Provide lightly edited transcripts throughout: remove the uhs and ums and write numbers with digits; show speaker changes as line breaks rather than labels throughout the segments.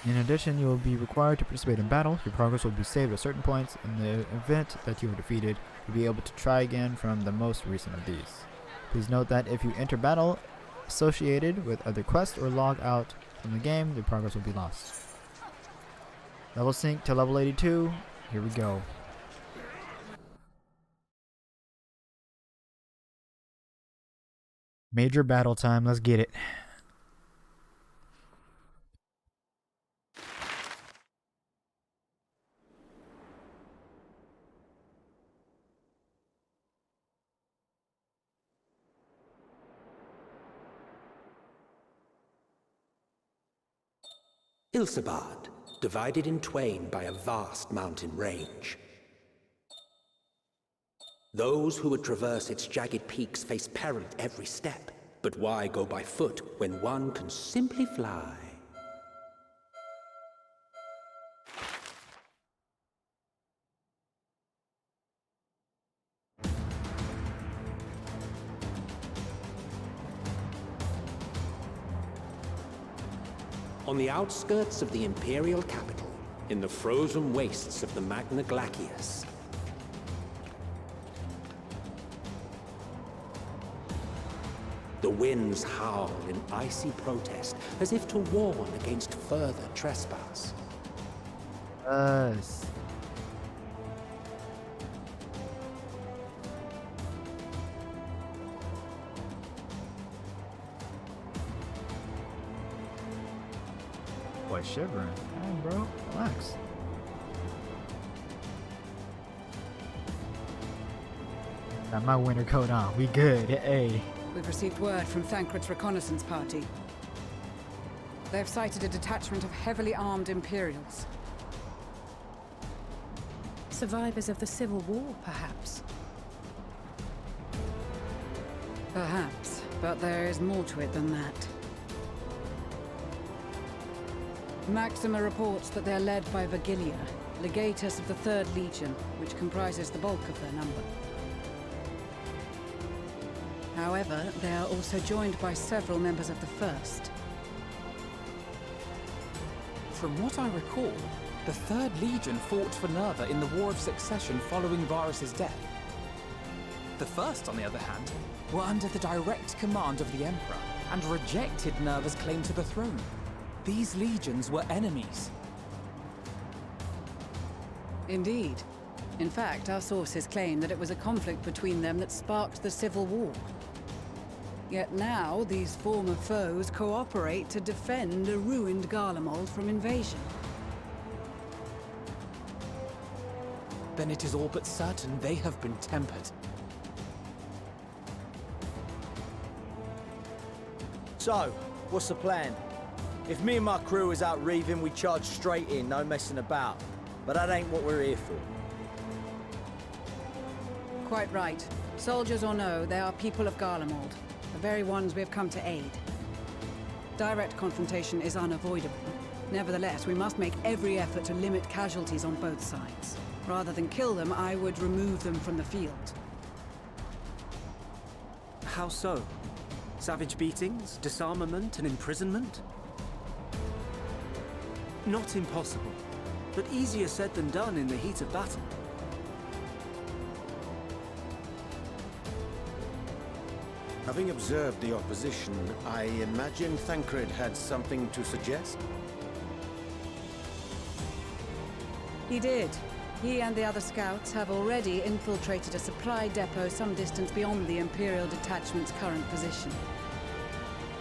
In addition, you will be required to participate in battle. Your progress will be saved at certain points. In the event that you are defeated, you'll be able to try again from the most recent of these. Please note that if you enter battle associated with other quests or log out from the game, your progress will be lost. Level sync to level 82. Here we go. Major battle time. Let's get it.
Ilsabad, divided in twain by a vast mountain range. Those who would traverse its jagged peaks face peril at every step. But why go by foot when one can simply fly? On the outskirts of the Imperial capital, in the frozen wastes of the Magna Glacius, the winds howl in icy protest, as if to warn against further trespass.
Yes. Boy, shivering. Hey, bro, relax. Got my winter coat on. We good. Hey.
We've received word from Thancred's reconnaissance party. They've sighted a detachment of heavily armed Imperials.
Survivors of the Civil War, perhaps?
Perhaps, but there is more to it than that. Maxima reports that they're led by Virgilia, legatus of the 3rd Legion, which comprises the bulk of their number. However, they are also joined by several members of the 1st.
From what I recall, the 3rd Legion fought for Nerva in the War of Succession following Varus' death. The 1st, on the other hand, were under the direct command of the Emperor and rejected Nerva's claim to the throne. These legions were enemies.
Indeed. In fact, our sources claim that it was a conflict between them that sparked the Civil War. Yet now, these former foes cooperate to defend a ruined Garlamald from invasion.
Then it is all but certain they have been tempered.
So, what's the plan? If me and my crew is out reaving, we charge straight in, no messing about. But that ain't what we're here for.
Quite right. Soldiers or no, they are people of Garlamald, the very ones we have come to aid. Direct confrontation is unavoidable. Nevertheless, we must make every effort to limit casualties on both sides. Rather than kill them, I would remove them from the field.
How so? Savage beatings, disarmament, and imprisonment? Not impossible, but easier said than done in the heat of battle.
Having observed the opposition, I imagine Thancred had something to suggest?
He did. He and the other scouts have already infiltrated a supply depot some distance beyond the Imperial detachment's current position.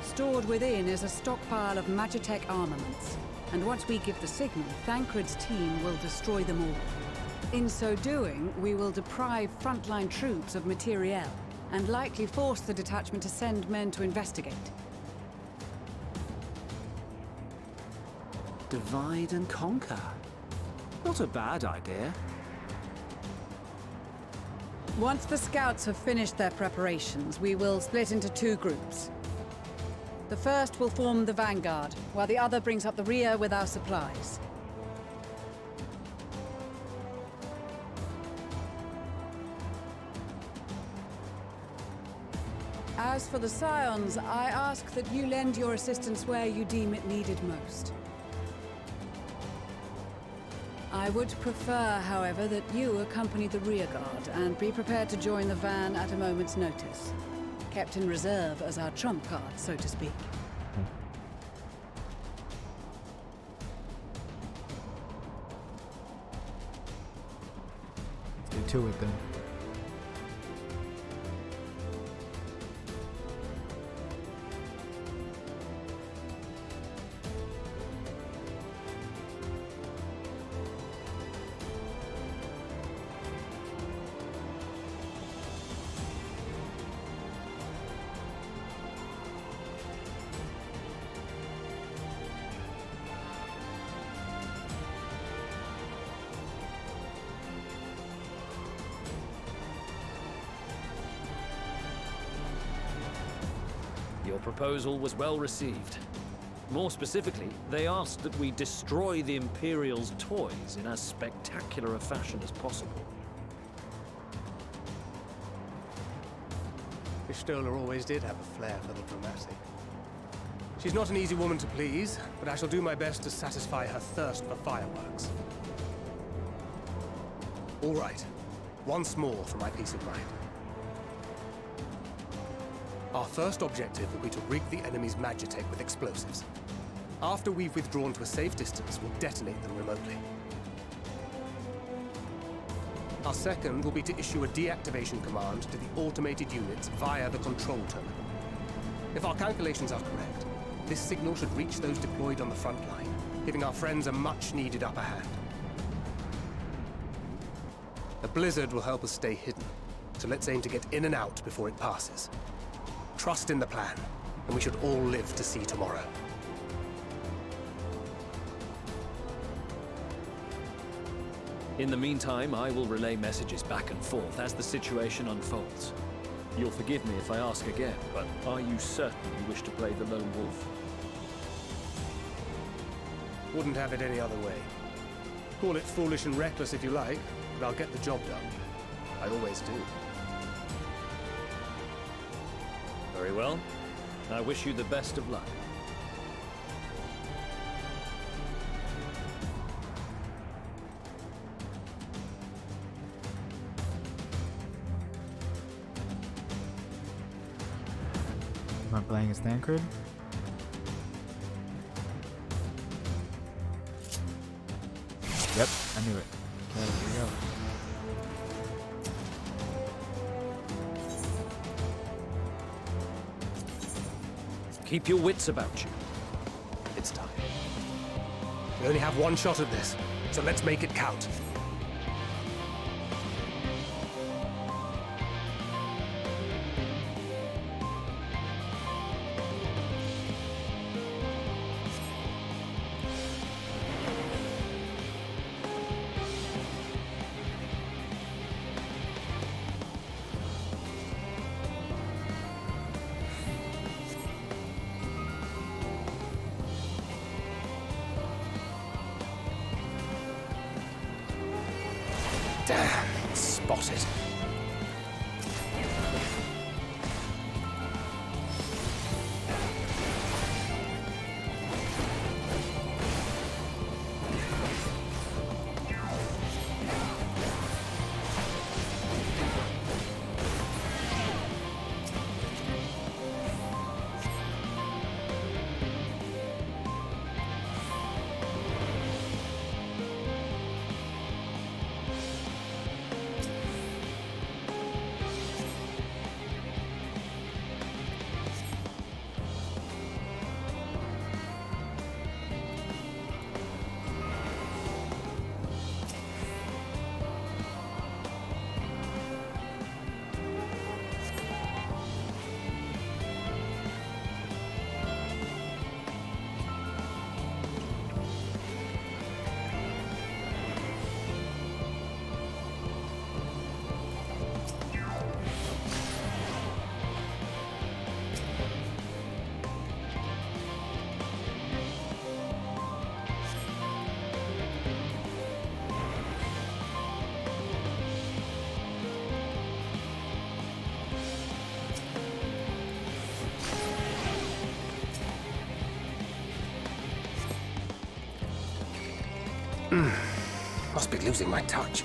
Stored within is a stockpile of Magitech armaments, and once we give the signal, Thancred's team will destroy them all. In so doing, we will deprive frontline troops of materiel, and likely force the detachment to send men to investigate.
Divide and conquer. Not a bad idea.
Once the scouts have finished their preparations, we will split into 2 groups. The first will form the vanguard, while the other brings up the rear with our supplies. As for the Scions, I ask that you lend your assistance where you deem it needed most. I would prefer, however, that you accompany the rearguard and be prepared to join the van at a moment's notice. Kept in reserve as our trump card, so to speak.
Let's get to it then.
Your proposal was well received. More specifically, they asked that we destroy the Imperial's toys in as spectacular a fashion as possible.
Pistola always did have a flair for the dramatic. She's not an easy woman to please, but I shall do my best to satisfy her thirst for fireworks. All right, once more for my peace of mind. Our first objective will be to rig the enemy's magitech with explosives. After we've withdrawn to a safe distance, we'll detonate them remotely. Our second will be to issue a deactivation command to the automated units via the control terminal. If our calculations are correct, this signal should reach those deployed on the front line, giving our friends a much-needed upper hand. The blizzard will help us stay hidden, so let's aim to get in and out before it passes. Trust in the plan, and we should all live to see tomorrow.
In the meantime, I will relay messages back and forth as the situation unfolds. You'll forgive me if I ask again, but are you certain you wish to play the lone wolf?
Wouldn't have it any other way. Call it foolish and reckless if you like, but I'll get the job done. I always do.
Very well. I wish you the best of luck.
Am I playing as Tancred? Yep, I knew it. Okay, here we go.
Keep your wits about you.
It's time. We only have one shot at this, so let's make it count. Damn, spotted. Must be losing my touch.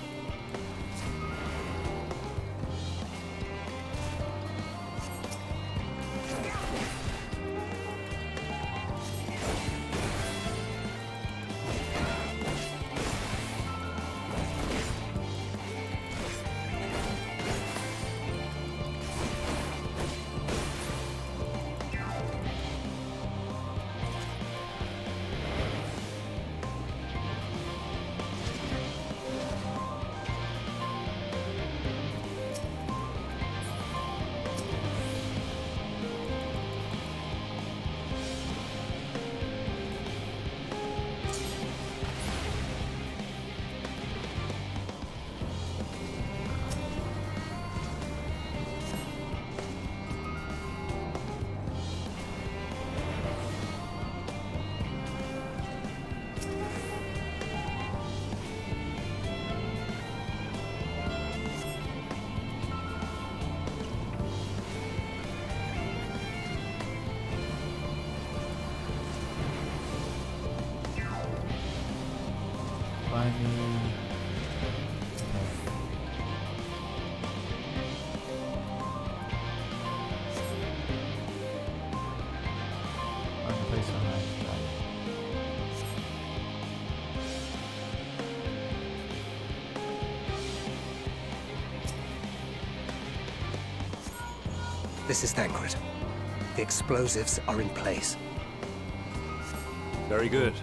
Find me. Find the place on that.
This is Thancred. The explosives are in place.
Very good.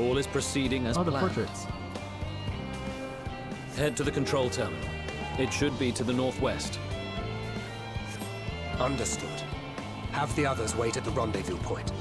All is proceeding as
Oh, the
planned.
portraits.
Head to the control terminal. It should be to the northwest.
Understood. Have the others wait at the rendezvous point.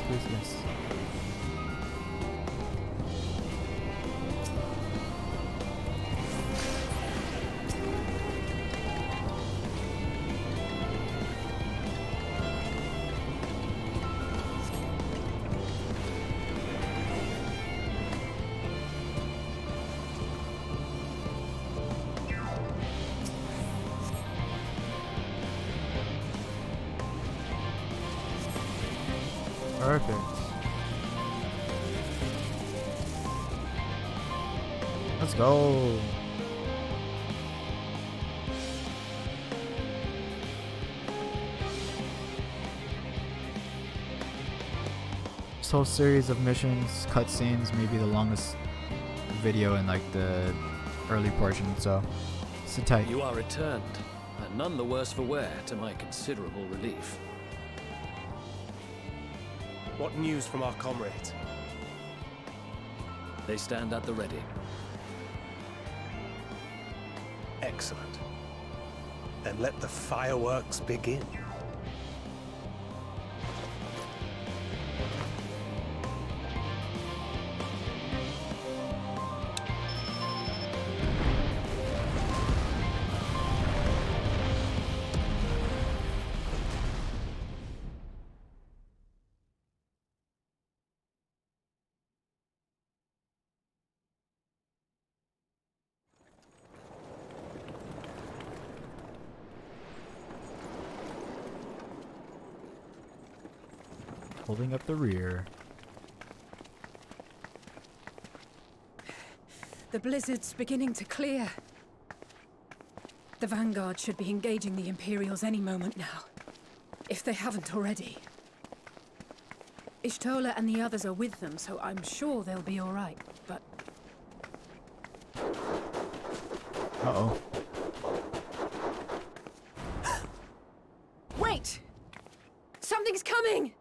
Please, yes. Perfect. Let's go. This whole series of missions, cutscenes, may be the longest video in like the early portion, so sit tight.
You are returned, and none the worse for wear, to my considerable relief.
What news from our comrades?
They stand at the ready.
Excellent. Then let the fireworks begin.
Holding up the rear.
The blizzard's beginning to clear. The Vanguard should be engaging the Imperials any moment now, if they haven't already. Ishtola and the others are with them, so I'm sure they'll be all right, but...
Uh-oh.
Wait! Something's coming!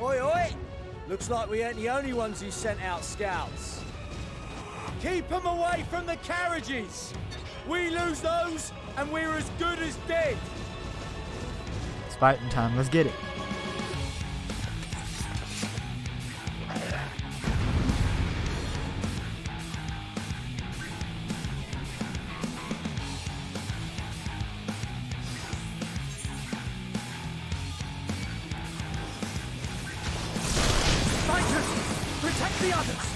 Oi, oi! Looks like we ain't the only ones who sent out scouts. Keep them away from the carriages! We lose those, and we're as good as dead.
It's fighting time. Let's get it.
Fighters, protect the others.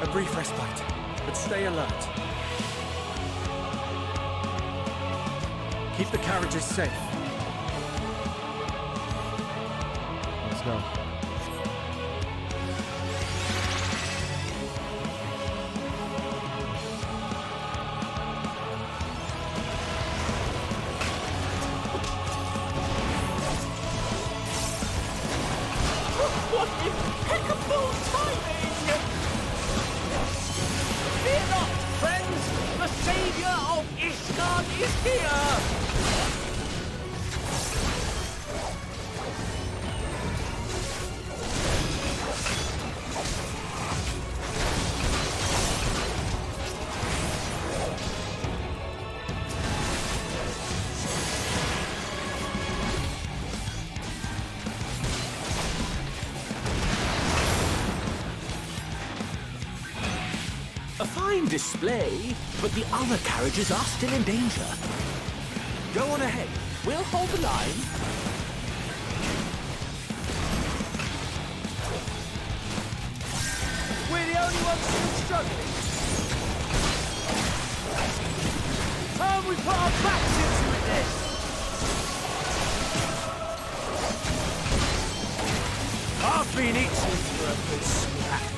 A brief respite, but stay alert. Keep the carriages safe.
Let's go.
What impeccable timing! Fear not, friends! The savior of Ishgard is here!
A fine display, but the other carriages are still in danger. Go on ahead. We'll hold the line.
We're the only ones still struggling. Time we put our backs into it then. I've been itching for a good scrap.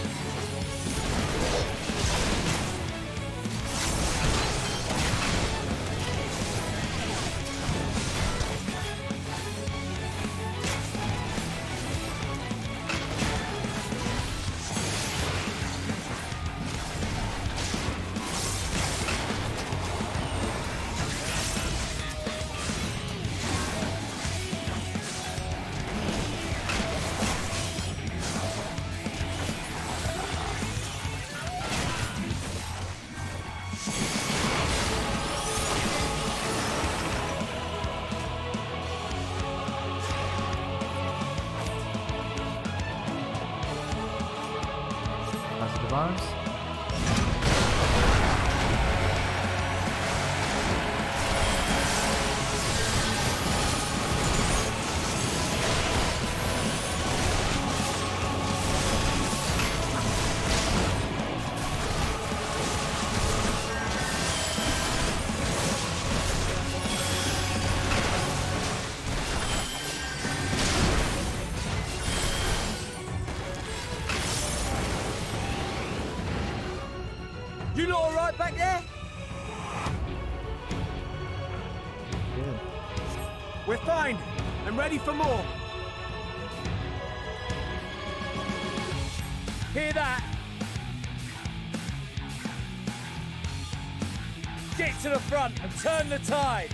Positive arms.
You lot all right back there?
Good.
We're fine and ready for more. Hear that? Get to the front and turn the tide.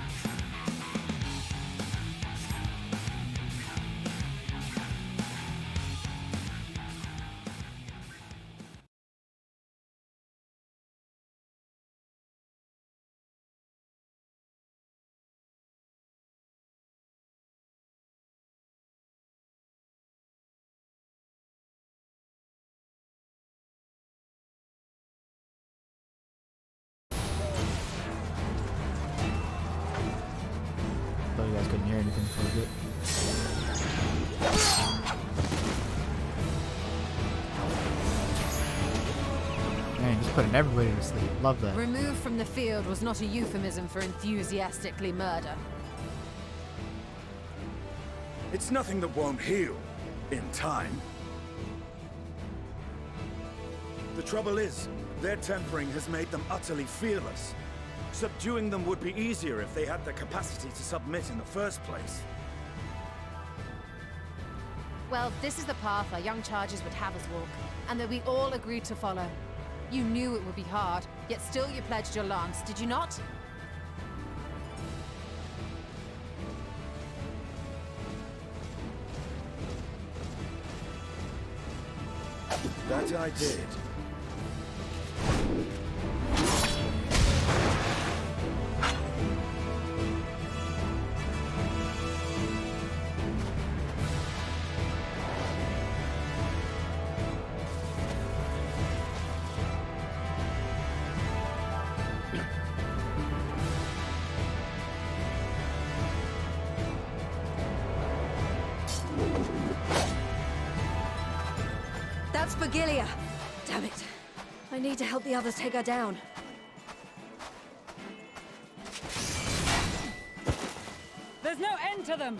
Putting everybody to sleep. Love that.
Removed from the field was not a euphemism for enthusiastically murder.
It's nothing that won't heal in time. The trouble is, their tempering has made them utterly fearless. Subduing them would be easier if they had the capacity to submit in the first place.
Well, this is the path our young chargers would have us walk, and that we all agreed to follow. You knew it would be hard, yet still you pledged your lance, did you not?
That I did.
That's Vigilia. Damn it. I need to help the others take her down.
There's no end to them!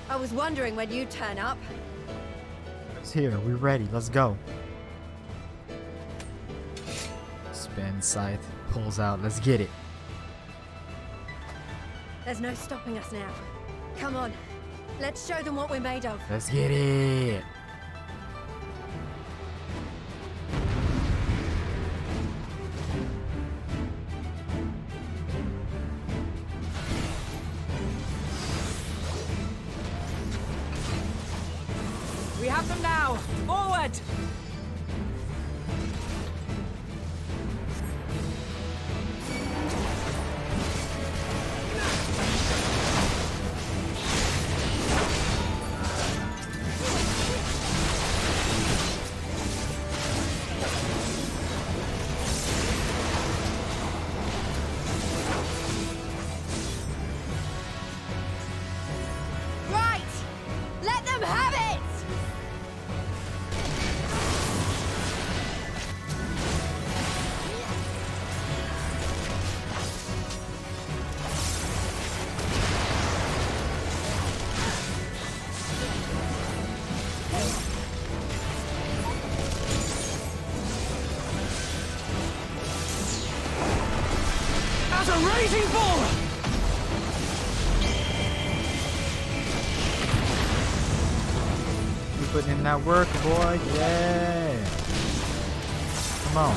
I was wondering when you'd turn up.
It's here. We're ready. Let's go. Spin, scythe, pulls out. Let's get it.
There's no stopping us now. Come on. Let's show them what we're made of.
Let's get it.
We have them now! Forward!
Right! Let them have it!
As a raging bull!
You putting in that work, boy. Yeah. Come on.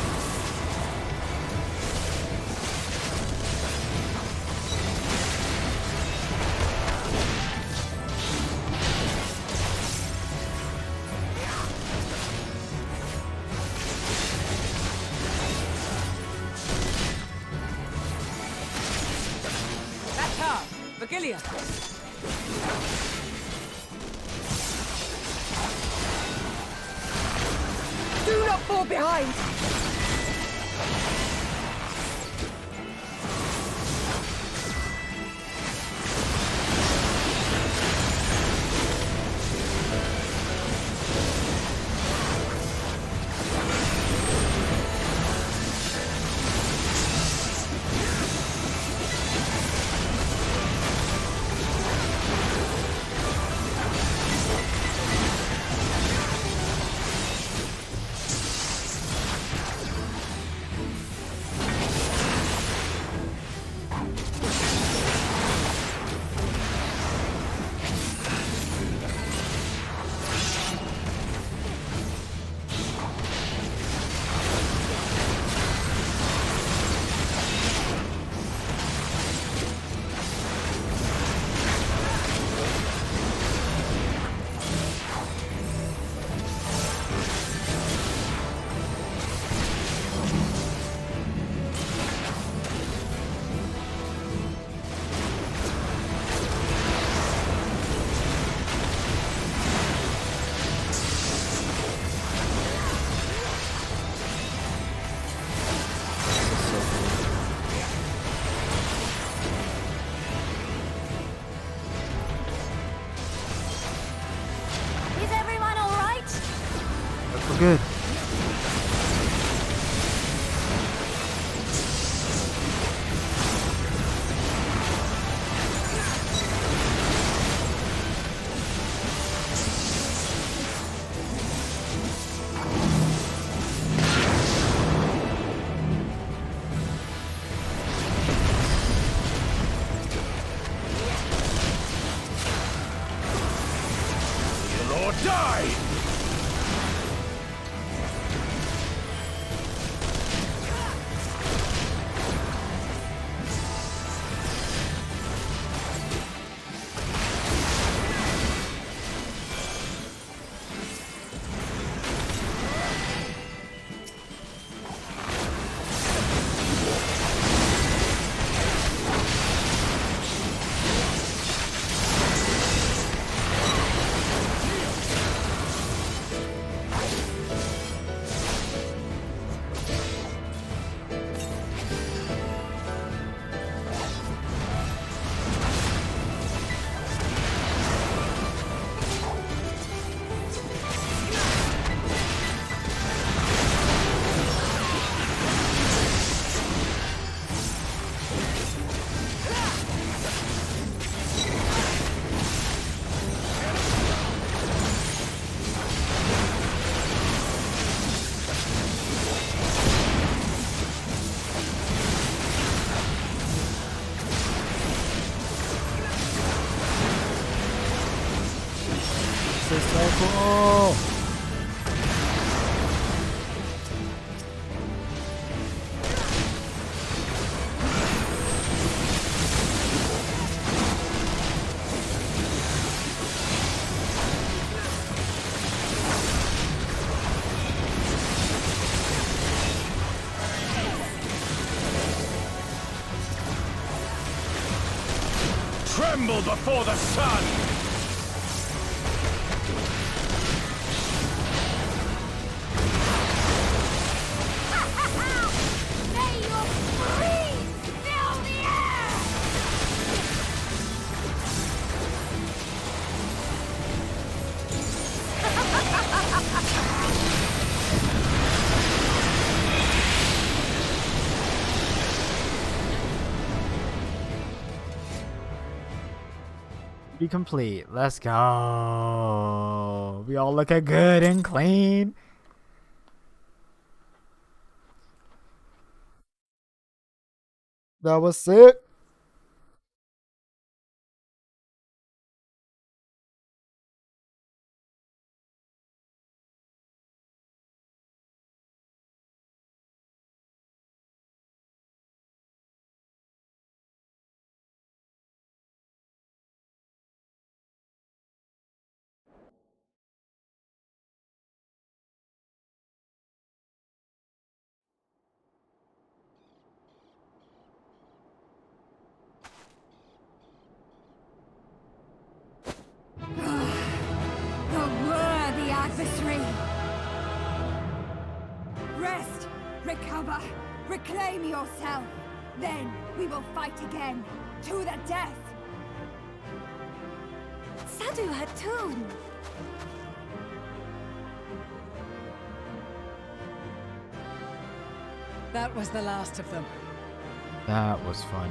That's her! Vigilia!
Do not fall behind!
good. This is so cool.
Tremble before the sun!
Be complete. Let's go. We all look good and clean. That was sick.
The worthy adversary! Rest, recover, reclaim yourself. Then we will fight again, to the death. Sadu Hatun!
That was the last of them.
That was fun.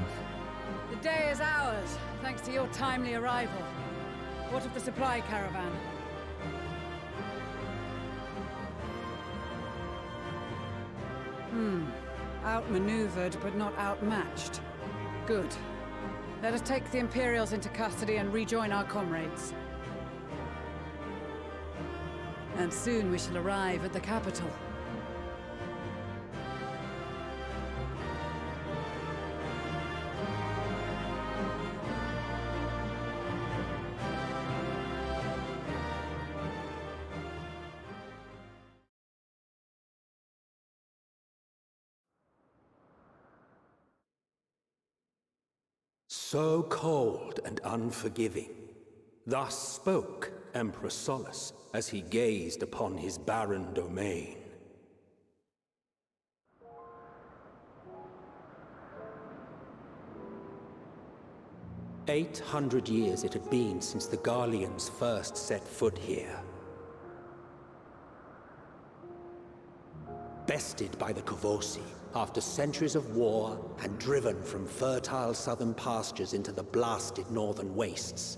The day is ours, thanks to your timely arrival. What of the supply caravan? Outmaneuvered, but not outmatched. Good. Let us take the Imperials into custody and rejoin our comrades. And soon we shall arrive at the capital.
So cold and unforgiving. Thus spoke Emperor Solus as he gazed upon his barren domain. "800 years it had been since the Garleans first set foot here. bested by the Kavosi after centuries of war and driven from fertile southern pastures into the blasted northern wastes.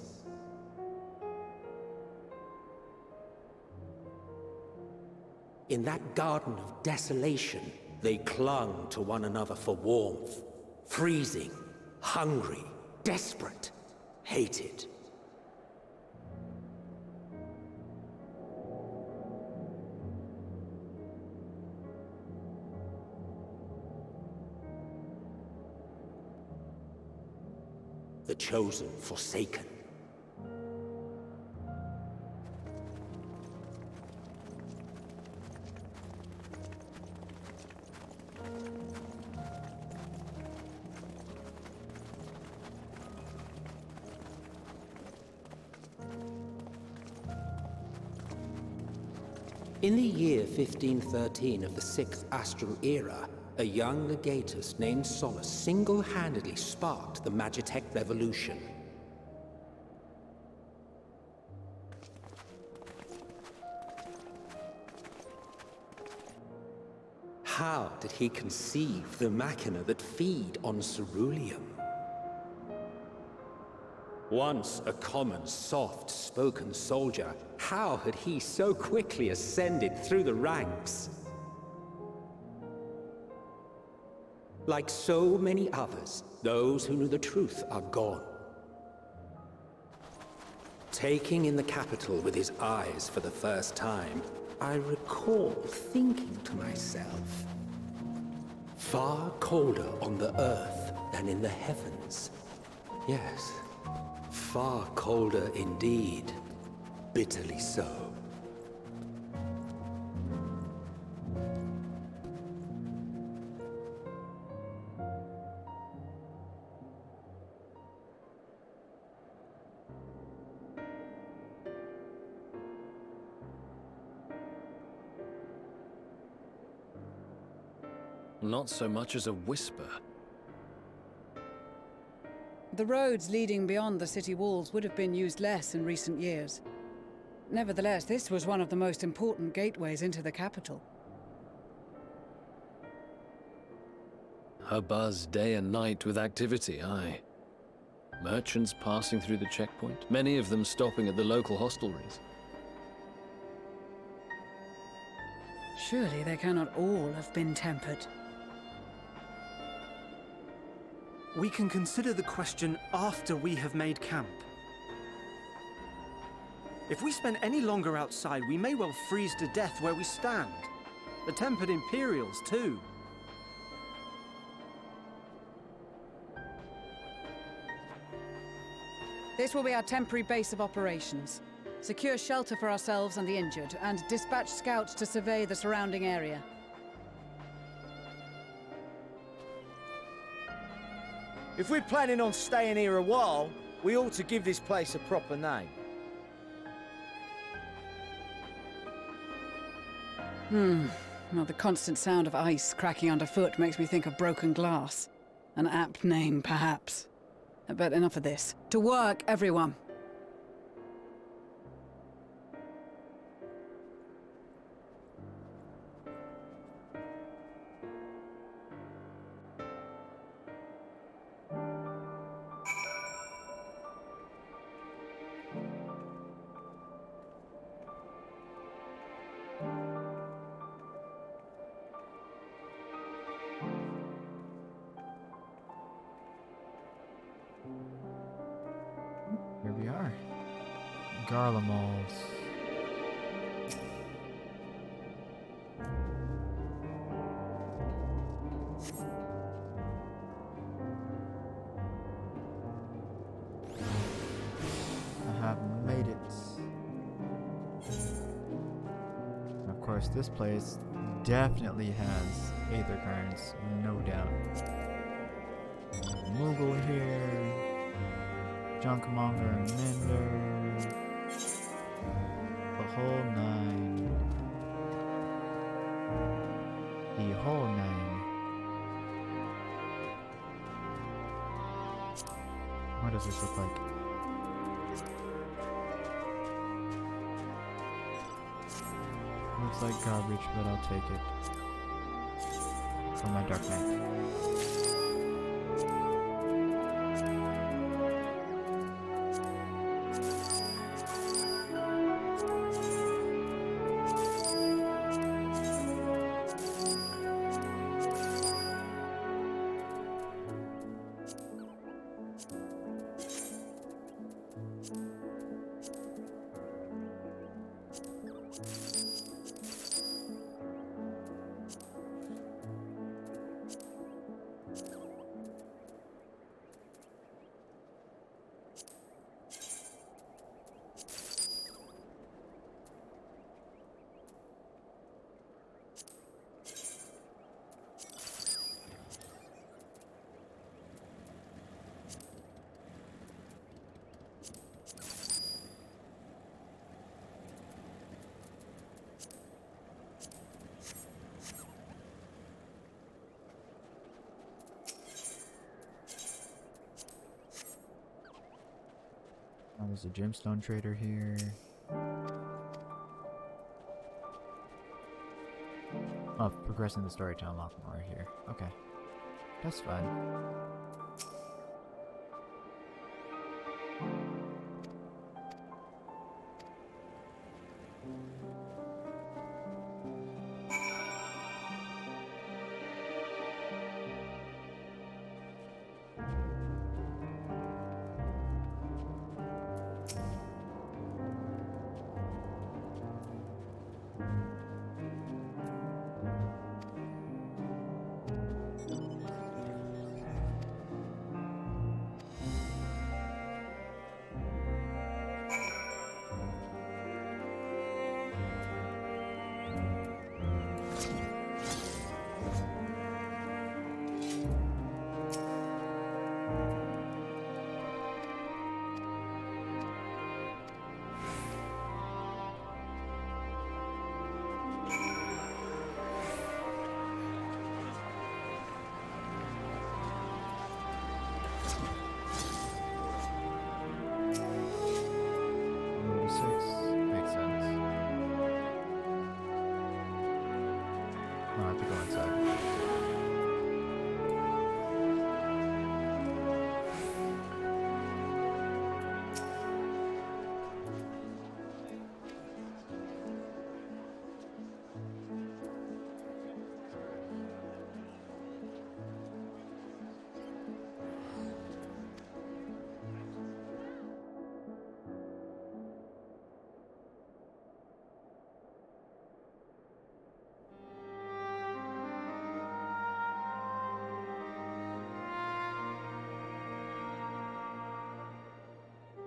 In that garden of desolation, they clung to one another for warmth, freezing, hungry, desperate, hated. The chosen forsaken. In the year 1513 of the 6th Astral Era, a young legatus named Solus single-handedly sparked the Magitech Revolution. How did he conceive the machina that feed on ceruleum? Once a common, soft-spoken soldier, how had he so quickly ascended through the ranks? Like so many others, those who knew the truth are gone. Taking in the capital with his eyes for the first time, I recall thinking to myself, far colder on the earth than in the heavens. Yes, far colder indeed, bitterly so.
Not so much as a whisper.
The roads leading beyond the city walls would have been used less in recent years. Nevertheless, this was one of the most important gateways into the capital.
A buzz day and night with activity, aye. Merchants passing through the checkpoint, many of them stopping at the local hostelries.
Surely they cannot all have been tempered.
We can consider the question after we have made camp. If we spend any longer outside, we may well freeze to death where we stand. The tempered Imperials, too.
This will be our temporary base of operations. Secure shelter for ourselves and the injured, and dispatch scouts to survey the surrounding area.
If we're planning on staying here a while, we ought to give this place a proper name.
Well, the constant sound of ice cracking underfoot makes me think of broken glass. An apt name, perhaps. But enough of this. To work, everyone!
Here we are. Garlamald. I have made it. Of course, this place definitely has aether currents, no doubt. Moogle here. Junkmonger and Mender. The whole nine. The whole nine. What does this look like? Looks like garbage, but I'll take it. for my Dark Knight. Oh, there's a gemstone trader here. Oh, progressing the story to unlock more here. Okay. That's fine.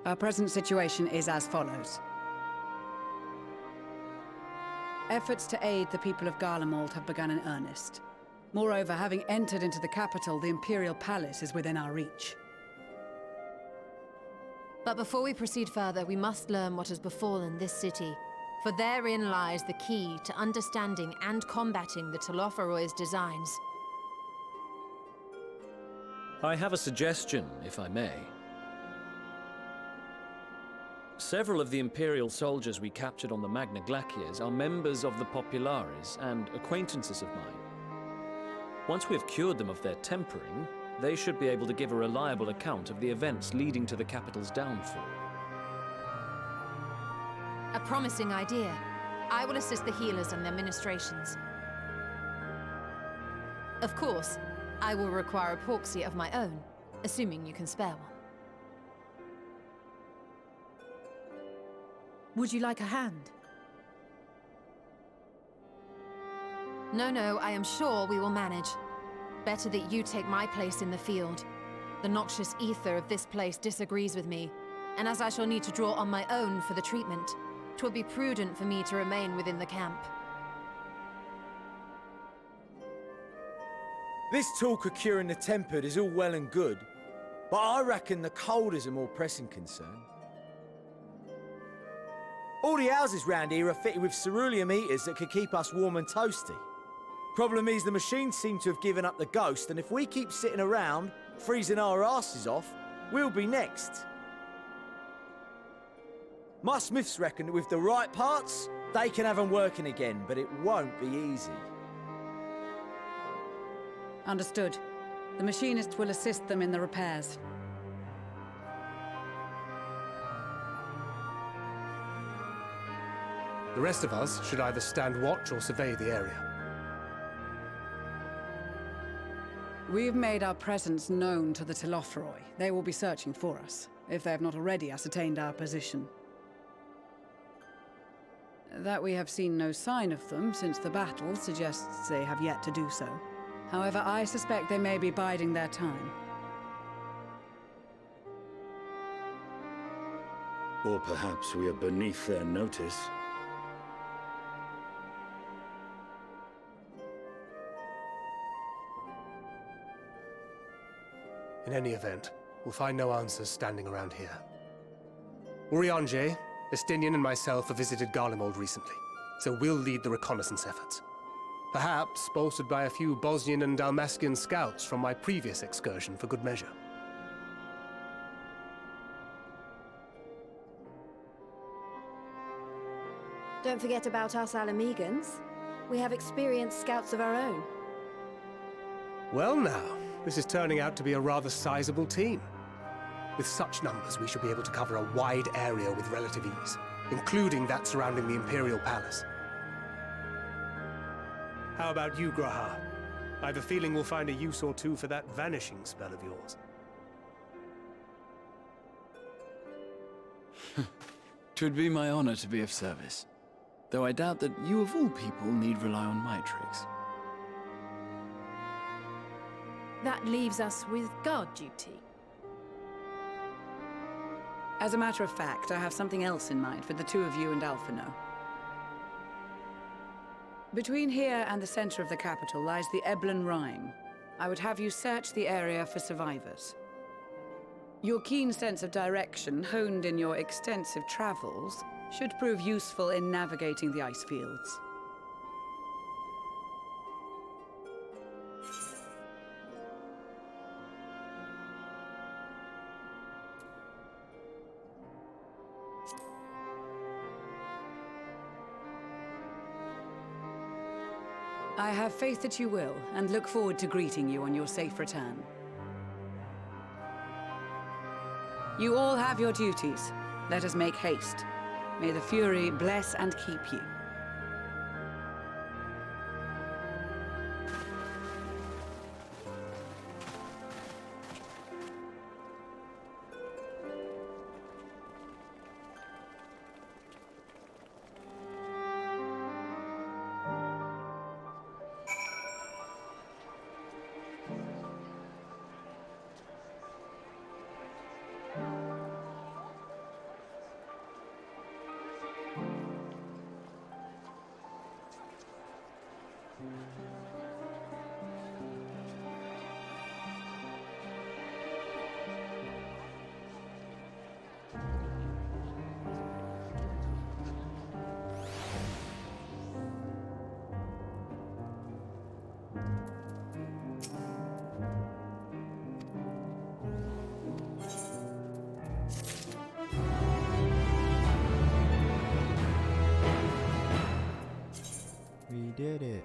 Our present situation is as follows. Efforts to aid the people of Garlamald have begun in earnest. Moreover, having entered into the capital, the Imperial Palace is within our reach.
But before we proceed further, we must learn what has befallen this city. For therein lies the key to understanding and combating the Telophoroid's designs.
I have a suggestion, if I may. Several of the Imperial soldiers we captured on the Magna Glaciers are members of the Populares and acquaintances of mine. Once we have cured them of their tempering, they should be able to give a reliable account of the events leading to the capital's downfall.
A promising idea. I will assist the healers and their ministrations. Of course, I will require a proxy of my own, assuming you can spare one.
Would you like a hand?
No, I am sure we will manage. Better that you take my place in the field. The noxious ether of this place disagrees with me, and as I shall need to draw on my own for the treatment, 'twill be prudent for me to remain within the camp.
This talk of curing the tempered is all well and good, but I reckon the cold is a more pressing concern. All the houses round here are fitted with ceruleum heaters that could keep us warm and toasty. Problem is, the machines seem to have given up the ghost, and if we keep sitting around, freezing our asses off, we'll be next. My smiths reckon that with the right parts, they can have them working again, but it won't be easy.
Understood. The machinist will assist them in the repairs.
The rest of us should either stand watch or survey the area.
We've made our presence known to the Telophroi. They will be searching for us, if they have not already ascertained our position. That we have seen no sign of them since the battle suggests they have yet to do so. However, I suspect they may be biding their time.
Or perhaps we are beneath their notice.
In any event, we'll find no answers standing around here. Urianger, Estinian and myself have visited Garlamald recently, so we'll lead the reconnaissance efforts. Perhaps bolstered by a few Bosnian and Dalmatian scouts from my previous excursion for good measure.
Don't forget about us Alamegans. We have experienced scouts of our own.
Well now, this is turning out to be a rather sizable team. With such numbers, we should be able to cover a wide area with relative ease, including that surrounding the Imperial Palace. How about you, Graha? I have a feeling we'll find a use or two for that vanishing spell of yours.
'Twould be my honor to be of service, though I doubt that you of all people need rely on my tricks.
That leaves us with guard duty.
As a matter of fact, I have something else in mind for the two of you and Alphino. Between here and the center of the capital lies the Eblan Rhine. I would have you search the area for survivors. Your keen sense of direction, honed in your extensive travels, should prove useful in navigating the ice fields. I have faith that you will, and look forward to greeting you on your safe return. You all have your duties. Let us make haste. May the Fury bless and keep you.
We did it.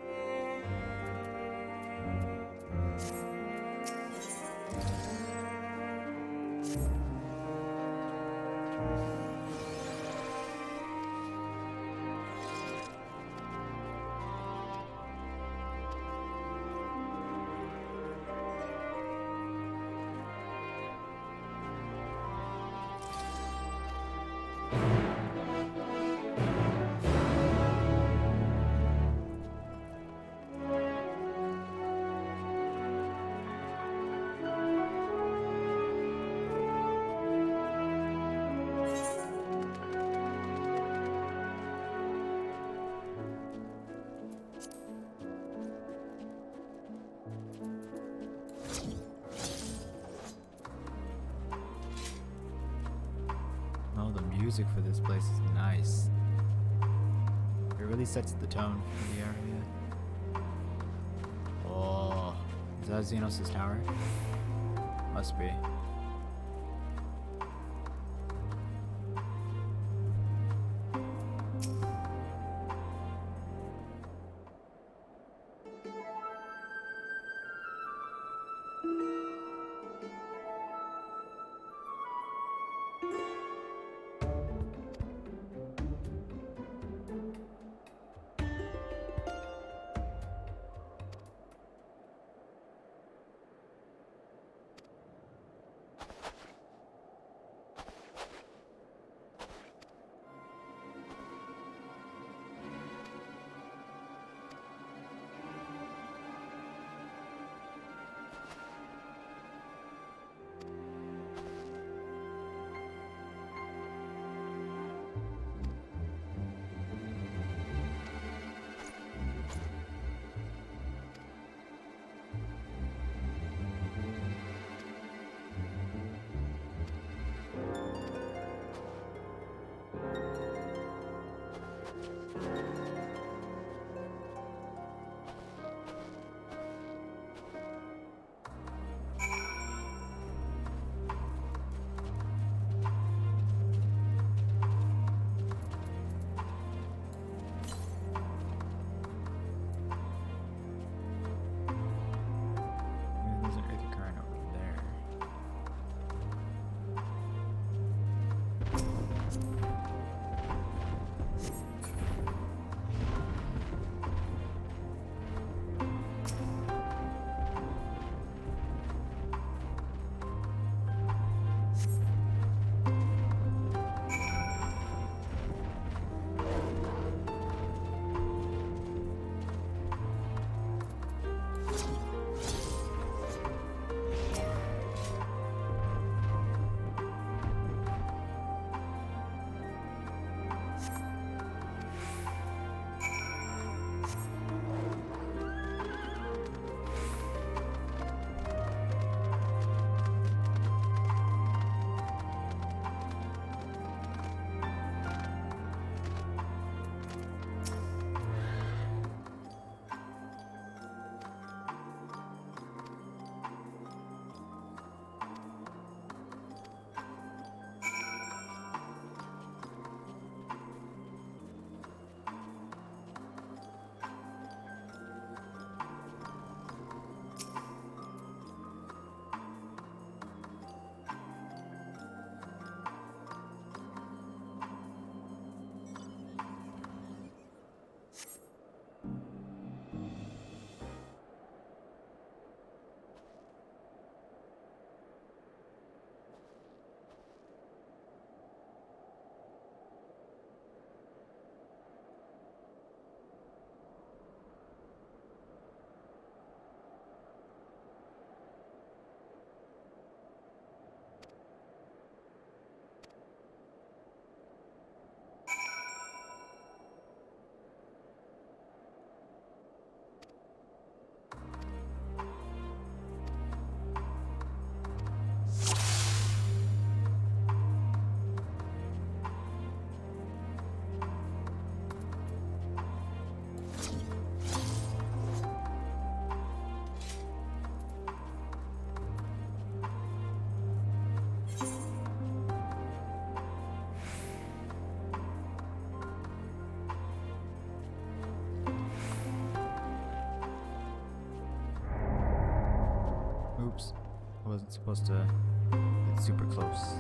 Oh, the music for this place is nice. It really sets the tone for the area. Oh, is that Xenos' tower? Must be. Oops. I wasn't supposed to get super close.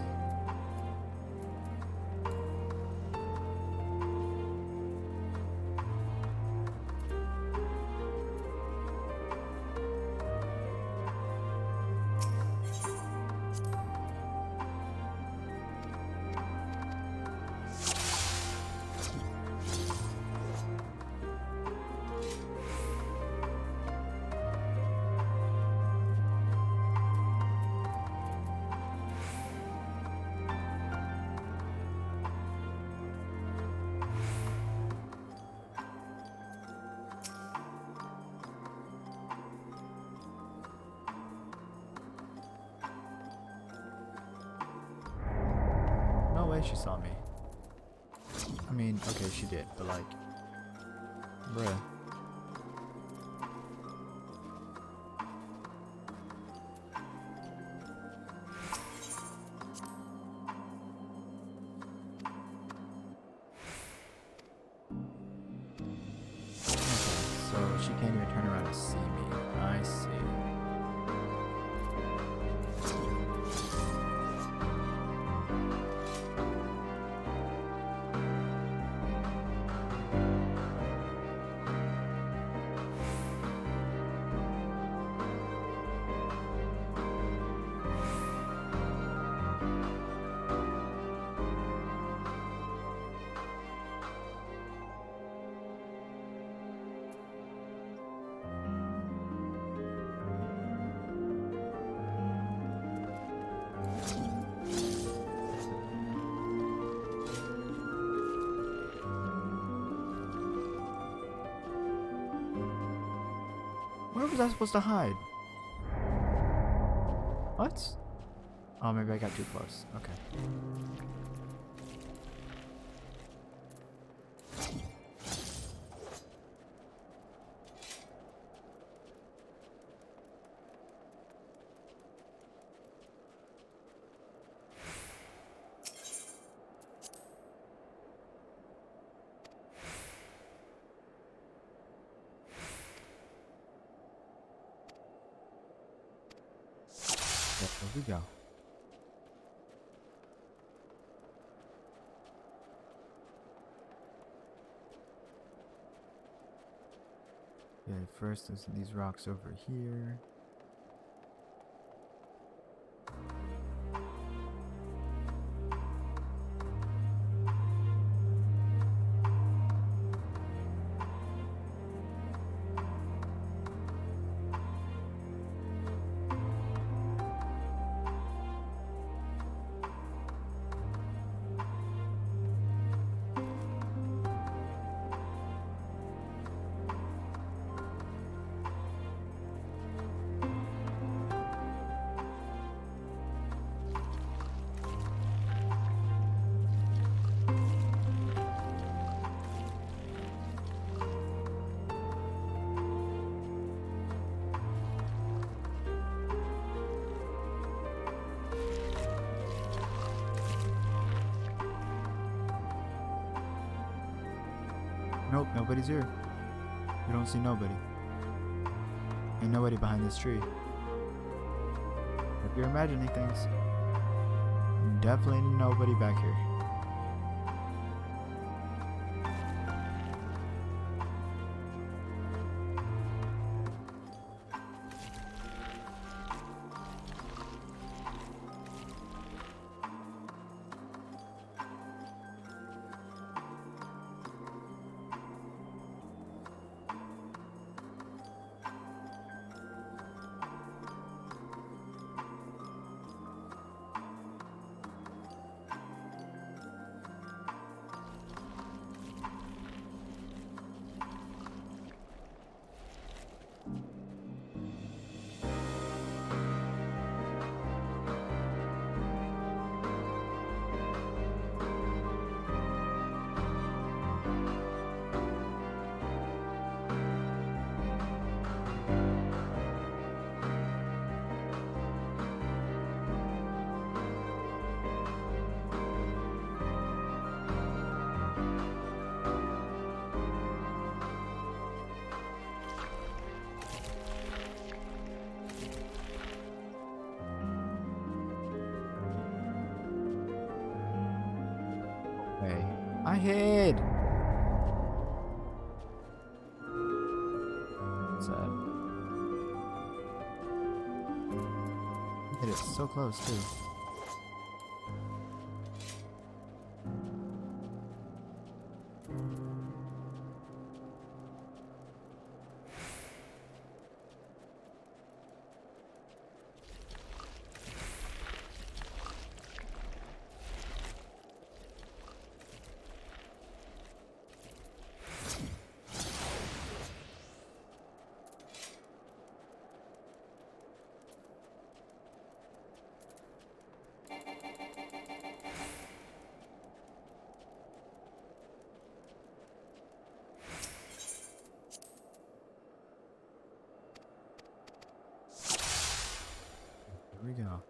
No way she saw me. I mean, okay, she did, but like, bruh. Okay, so she can't even turn around to see me. I see. Where was I supposed to hide? What? Oh, maybe I got too close. Okay. There we go. Okay, first is these rocks over here. Nope, nobody's here. We don't see nobody. Ain't nobody behind this tree. If you're imagining things, definitely nobody back here. I hid! Sad. It is so close, too. Here we go.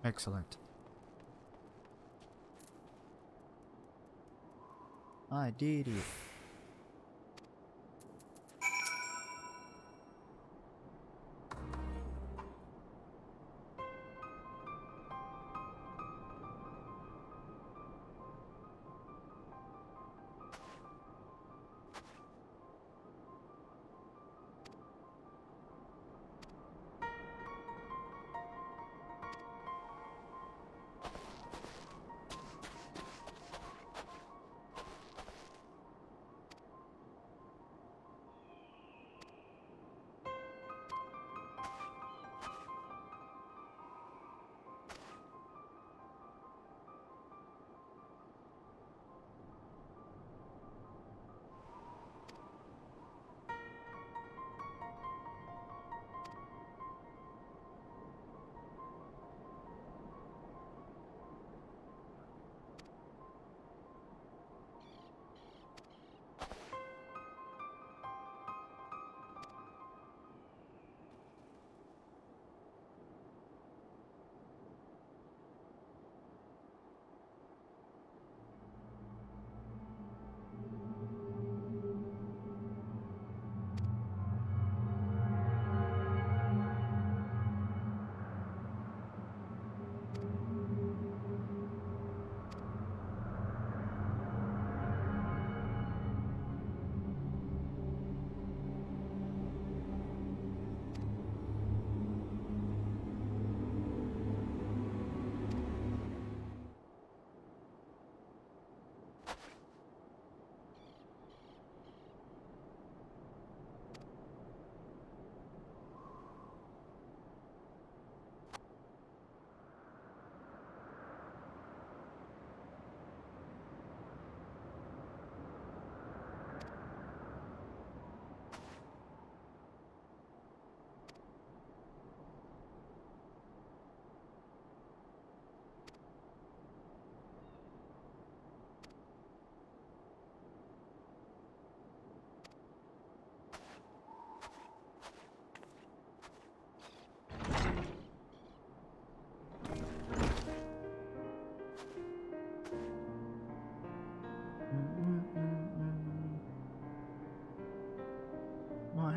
Excellent. I did it.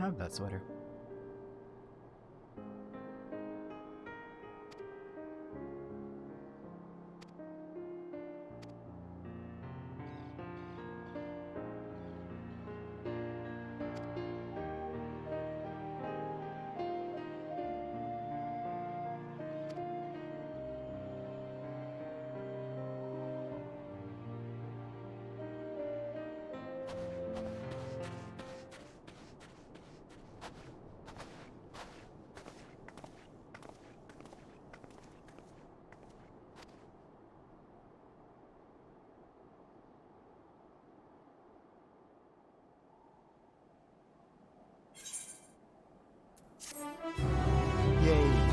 have that sweater. Yay!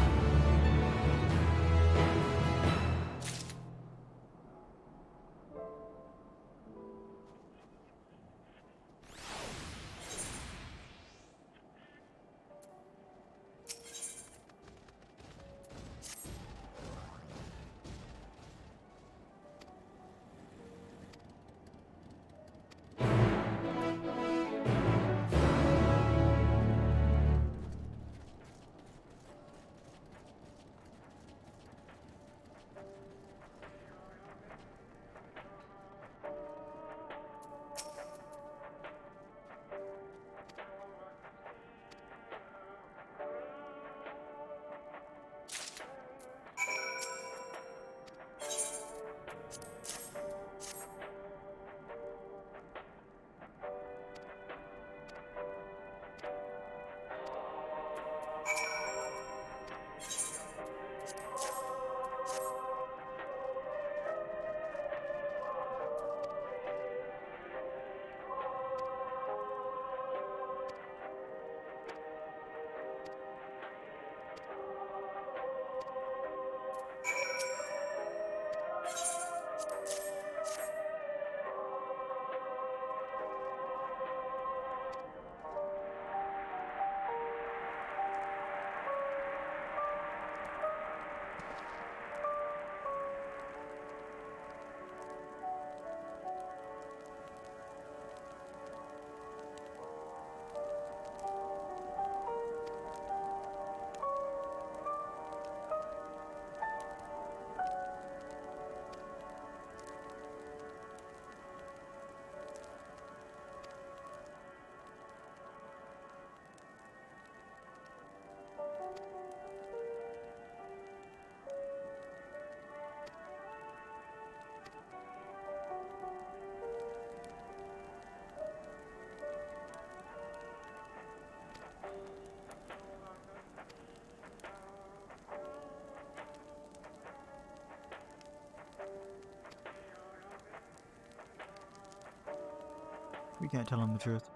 We can't tell him the truth.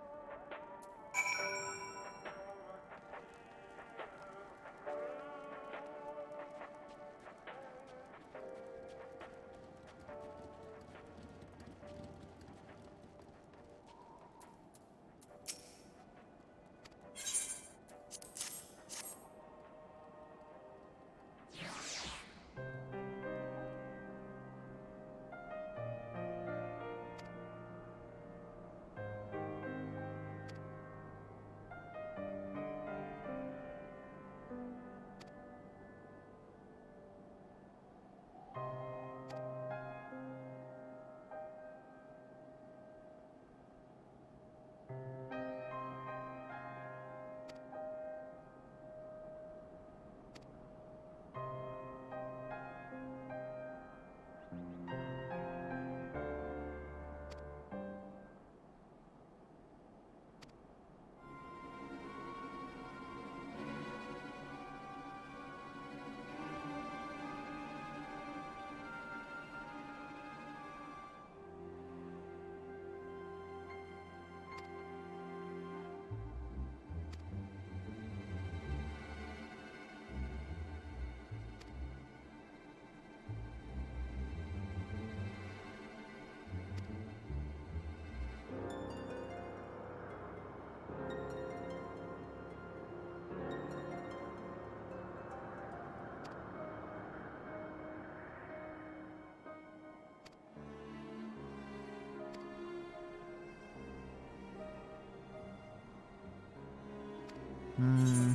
Hmm.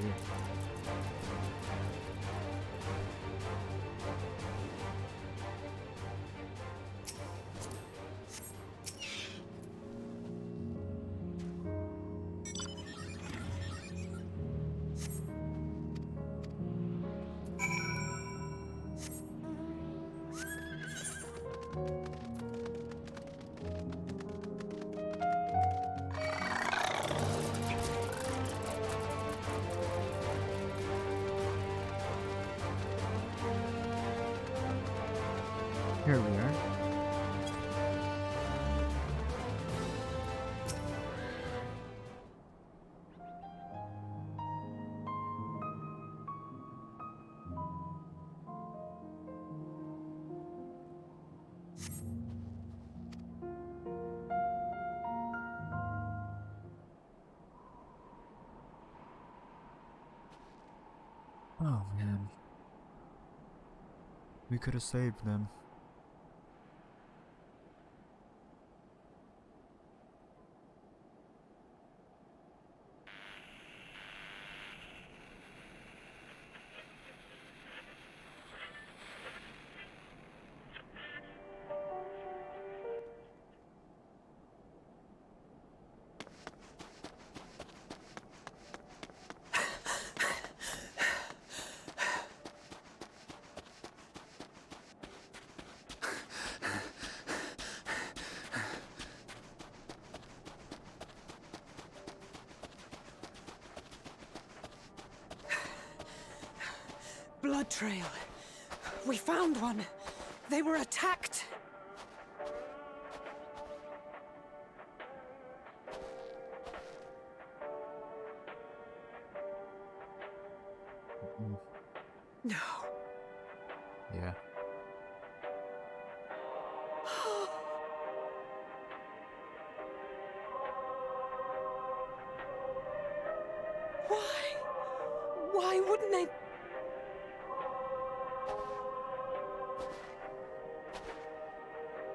here. Here we are. Oh man. We could have saved them.
Blood trail. We found one. They were attacked. No.
Yeah.
Why? Why wouldn't they?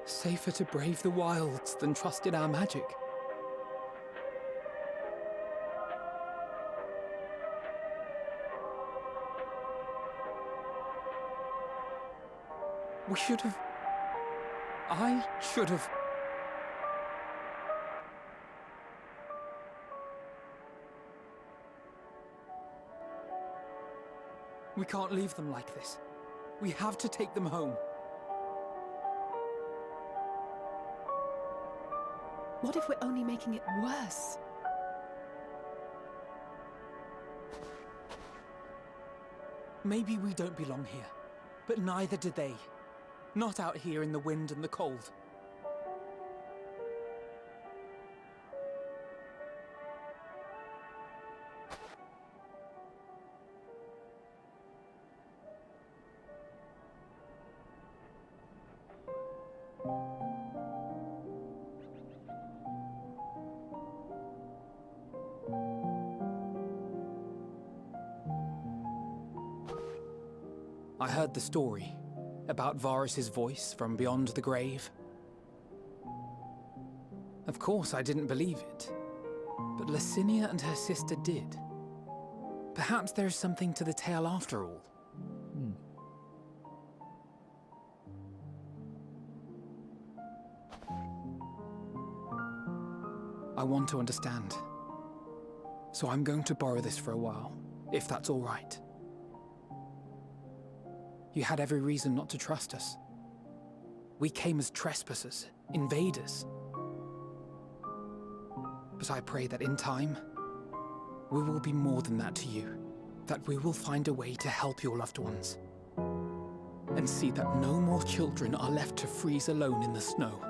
Safer to brave the wilds than trust in our magic. We should have... I should have... We can't leave them like this. We have to take them home.
What if we're only making it worse?
Maybe we don't belong here, but neither do they. Not out here in the wind and the cold. I heard the story about Varus's voice from beyond the grave. Of course, I didn't believe it, but Licinia and her sister did. Perhaps there is something to the tale after all. I want to understand. So I'm going to borrow this for a while, if that's all right. You had every reason not to trust us. We came as trespassers, invaders. But I pray that in time, we will be more than that to you. That we will find a way to help your loved ones. And see that no more children are left to freeze alone in the snow.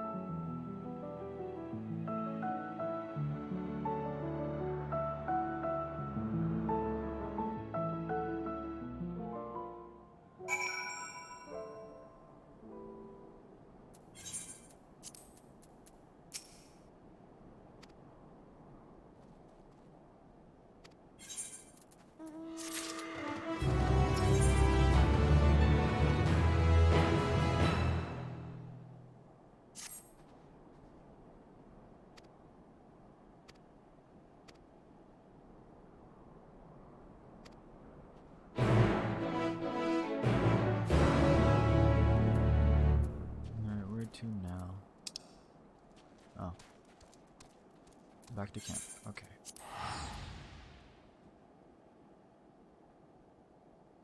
Back to camp. Okay.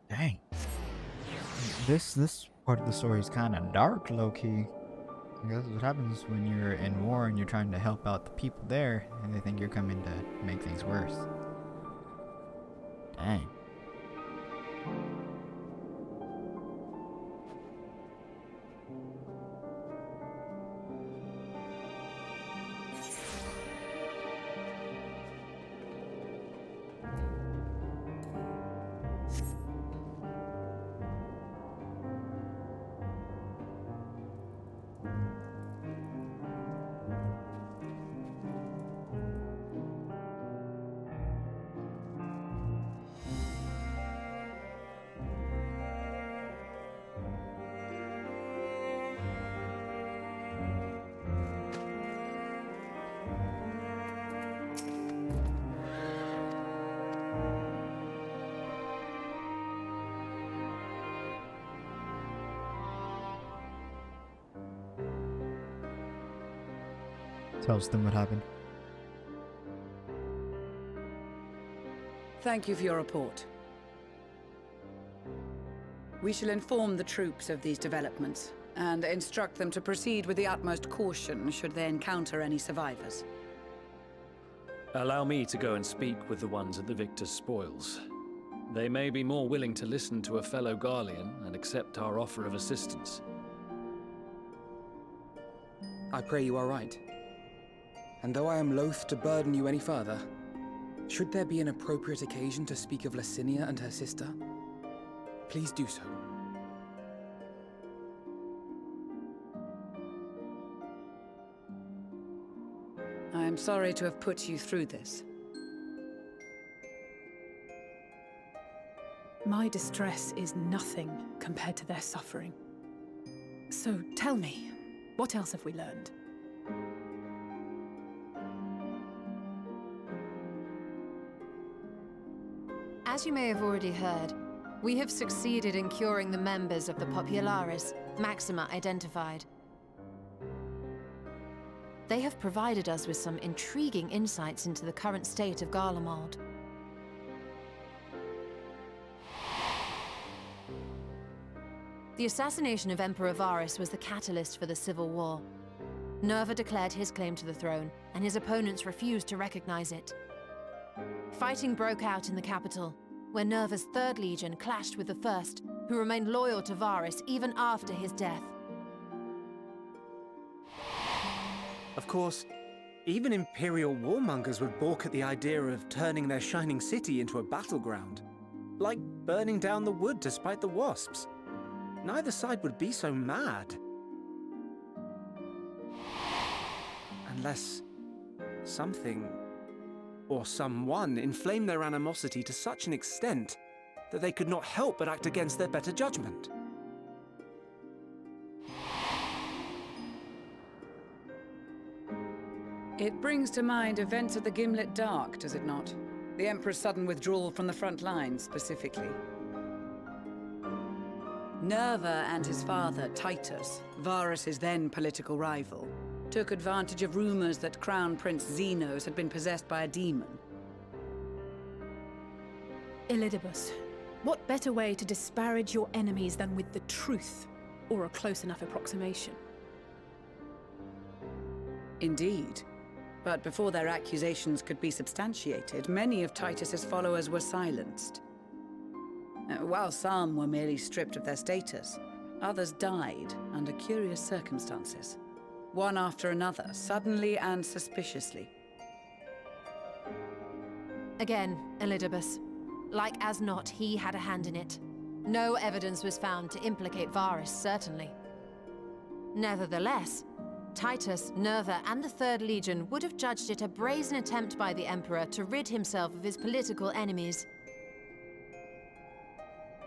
Dang. This part of the story is kind of dark, low-key. That's what happens when you're in war and you're trying to help out the people there, and they think you're coming to make things worse. Dang. Tells them what happened.
Thank you for your report. We shall inform the troops of these developments and instruct them to proceed with the utmost caution should they encounter any survivors.
Allow me to go and speak with the ones at the victor's spoils. They may be more willing to listen to a fellow Garlean and accept our offer of assistance.
I pray you are right. And though I am loath to burden you any further, should there be an appropriate occasion to speak of Licinia and her sister, please do so.
I am sorry to have put you through this.
My distress is nothing compared to their suffering. So tell me, what else have we learned?
As you may have already heard, we have succeeded in curing the members of the Populares, Maxima identified. They have provided us with some intriguing insights into the current state of Garlamald. The assassination of Emperor Varus was the catalyst for the civil war. Nerva declared his claim to the throne, and his opponents refused to recognize it. Fighting broke out in the capital, where Nerva's Third Legion clashed with the First, who remained loyal to Varus even after his death.
Of course, even Imperial warmongers would balk at the idea of turning their shining city into a battleground. Like burning down the wood to spite the wasps. Neither side would be so mad. Unless something or someone inflamed their animosity to such an extent that they could not help but act against their better judgment.
It brings to mind events at the Gimlet Dark, does it not? The Emperor's sudden withdrawal from the front lines, specifically. Nerva and his father, Titus, Varus's then political rival, took advantage of rumors that Crown Prince Xenos had been possessed by a demon.
Elidibus, what better way to disparage your enemies than with the truth, or a close enough approximation?
Indeed. But before their accusations could be substantiated, many of Titus's followers were silenced. While some were merely stripped of their status, others died under curious circumstances. One after another, suddenly and suspiciously.
Again, Elidibus. Like as not, he had a hand in it. No evidence was found to implicate Varus, certainly. Nevertheless, Titus, Nerva, and the Third Legion would have judged it a brazen attempt by the Emperor to rid himself of his political enemies.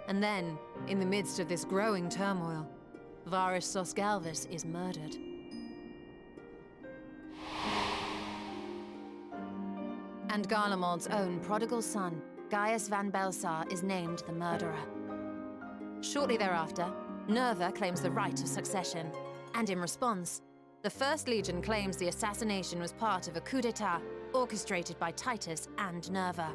And then, in the midst of this growing turmoil, Varus Sosgalvis is murdered. And Garlamald's own prodigal son, Gaius van Belsar, is named the murderer. Shortly thereafter, Nerva claims the right of succession, and in response, the The First Legion claims the assassination was part of a coup d'etat orchestrated by Titus and Nerva.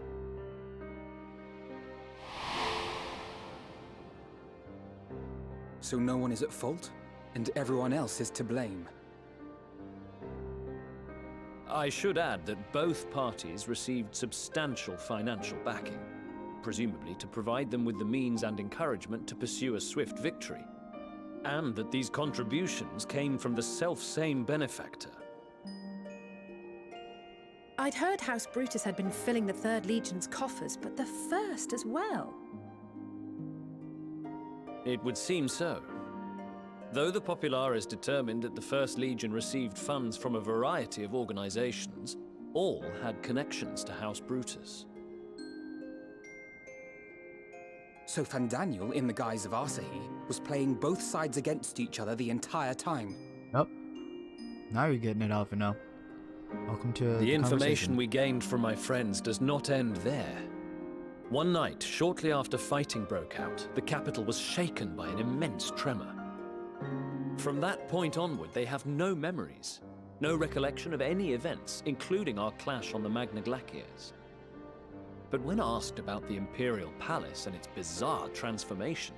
So no one is at fault, and everyone else is to blame.
I should add that both parties received substantial financial backing, presumably to provide them with the means and encouragement to pursue a swift victory, and that these contributions came from the self-same benefactor.
I'd heard House Brutus had been filling the Third Legion's coffers, but the First as well.
It would seem so. Though the Populares determined that the First Legion received funds from a variety of organizations, all had connections to House Brutus.
So Fandaniel, in the guise of Asahi, was playing both sides against each other the entire time.
Yep. Now you're getting it, Alphino. Welcome to
the information we gained from my friends does not end there. One night, shortly after fighting broke out, the capital was shaken by an immense tremor. From that point onward, they have no memories, no recollection of any events, including our clash on the Magna Glaciers. But when asked about the Imperial Palace and its bizarre transformation,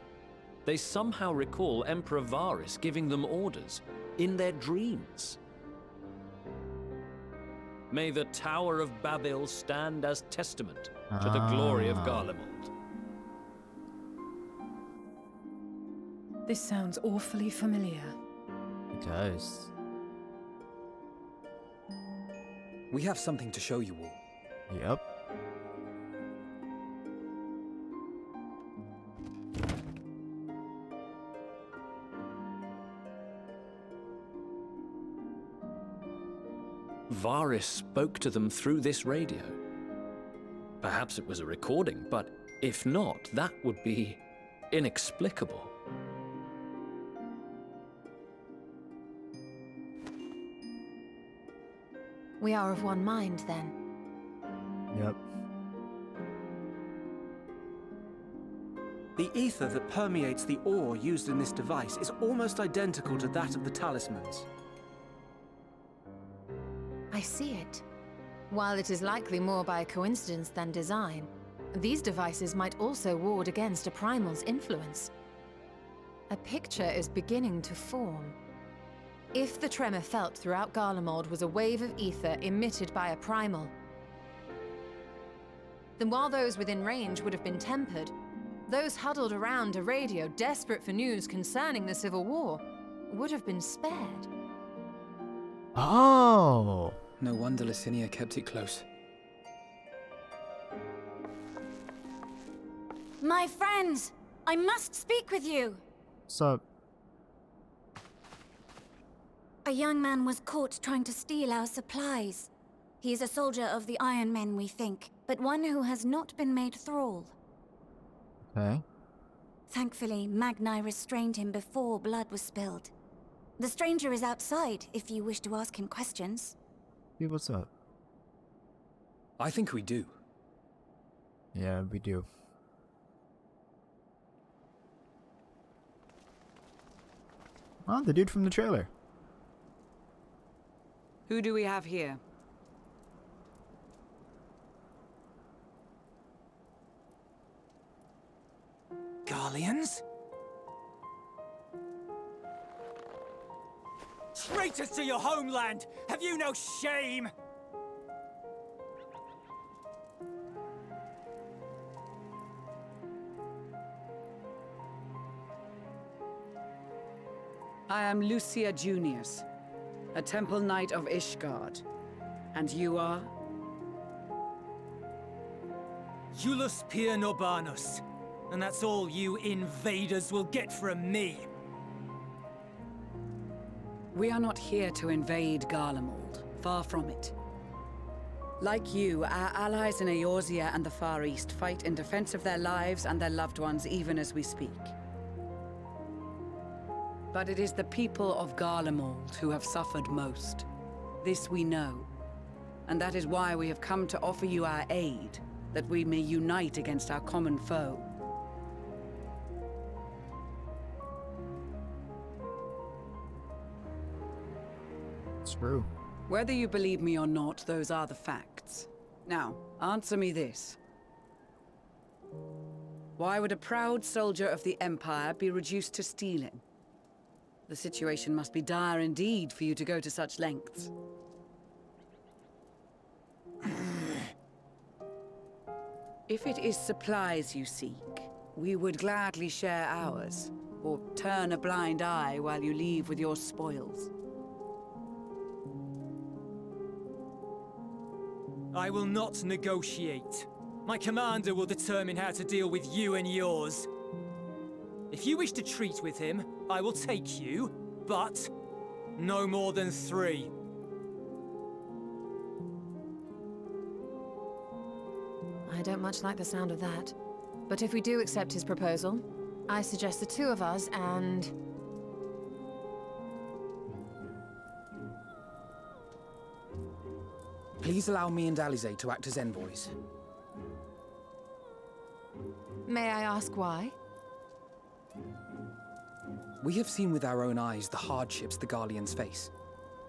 they somehow recall Emperor Varys giving them orders in their dreams. May the Tower of Babel stand as testament to the glory of Garlamald.
This sounds awfully familiar.
It does.
We have something to show you all.
Yep.
Varys spoke to them through this radio. Perhaps it was a recording, but if not, that would be inexplicable.
We are of one mind, then.
Yep.
The ether that permeates the ore used in this device is almost identical to that of the talismans.
I see it. While it is likely more by coincidence than design, these devices might also ward against a primal's influence. A picture is beginning to form. If the tremor felt throughout Garlamald was a wave of ether emitted by a primal, then while those within range would have been tempered, those huddled around a radio desperate for news concerning the Civil War would have been spared.
Oh!
No wonder Licinia kept it close.
My friends! I must speak with you!
So,
a young man was caught trying to steal our supplies. He is a soldier of the Iron Men, we think, but one who has not been made thrall.
okay.
Thankfully, Magni restrained him before blood was spilled. The stranger is outside, if you wish to ask him questions.
Hey, what's up?
I think we do.
Yeah, we do. Oh, the dude from the trailer.
Who do we have here?
Garleans? Traitors to your homeland! Have you no shame?
I am Lucia Junius, a Temple Knight of Ishgard. And you are?
Iulus Pier Norbanus. And that's all you invaders will get from me.
We are not here to invade Garlamald. Far from it. Like you, our allies in Eorzea and the Far East fight in defense of their lives and their loved ones even as we speak. But it is the people of Garlamald who have suffered most. This we know. And that is why we have come to offer you our aid, that we may unite against our common foe.
True.
Whether you believe me or not, those are the facts. Now, answer me this. Why would a proud soldier of the Empire be reduced to stealing? The situation must be dire indeed for you to go to such lengths. If it is supplies you seek, we would gladly share ours, or turn a blind eye while you leave with your spoils.
I will not negotiate. My commander will determine how to deal with you and yours. If you wish to treat with him, I will take you, but no more than 3.
I don't much like the sound of that. But if we do accept his proposal, I suggest the 2 of us and...
Please allow me and Alize to act as envoys.
May I ask why?
We have seen with our own eyes the hardships the Garleans face.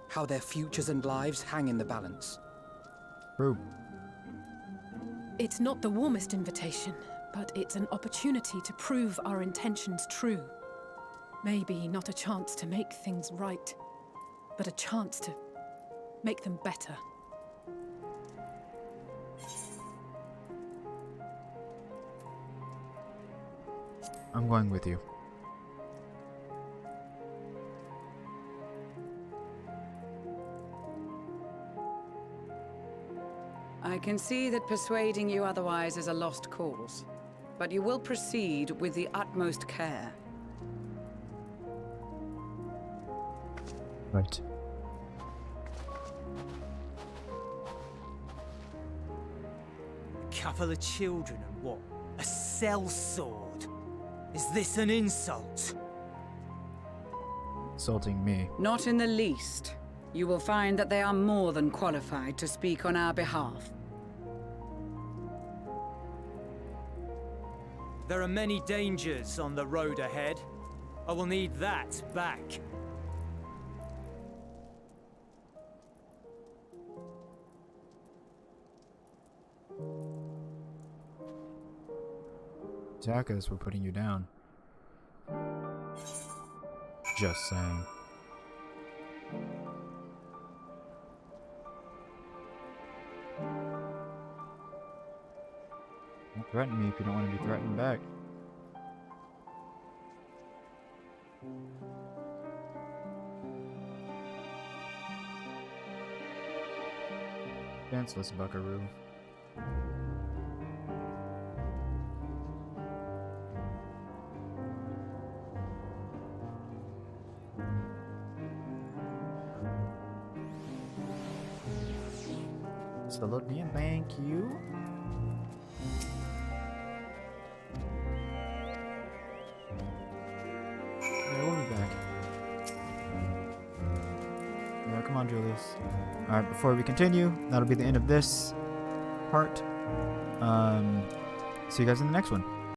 How their futures and lives hang in the balance.
True.
It's not the warmest invitation, but it's an opportunity to prove our intentions true. Maybe not a chance to make things right, but a chance to make them better.
I'm going with you.
I can see that persuading you otherwise is a lost cause, but you will proceed with the utmost care.
Right.
Couple of children and what? A sellsword? Is this an insult?
Insulting me.
Not in the least. You will find that they are more than qualified to speak on our behalf.
There are many dangers on the road ahead. I will need that back.
Attack us, we're putting you down. Just saying. Don't threaten me if you don't want to be threatened back. Defenseless buckaroo. Salute me and thank you. Yeah, we'll be back. Yeah, come on, Julius. Alright, before we continue, that'll be the end of this part. See you guys in the next one.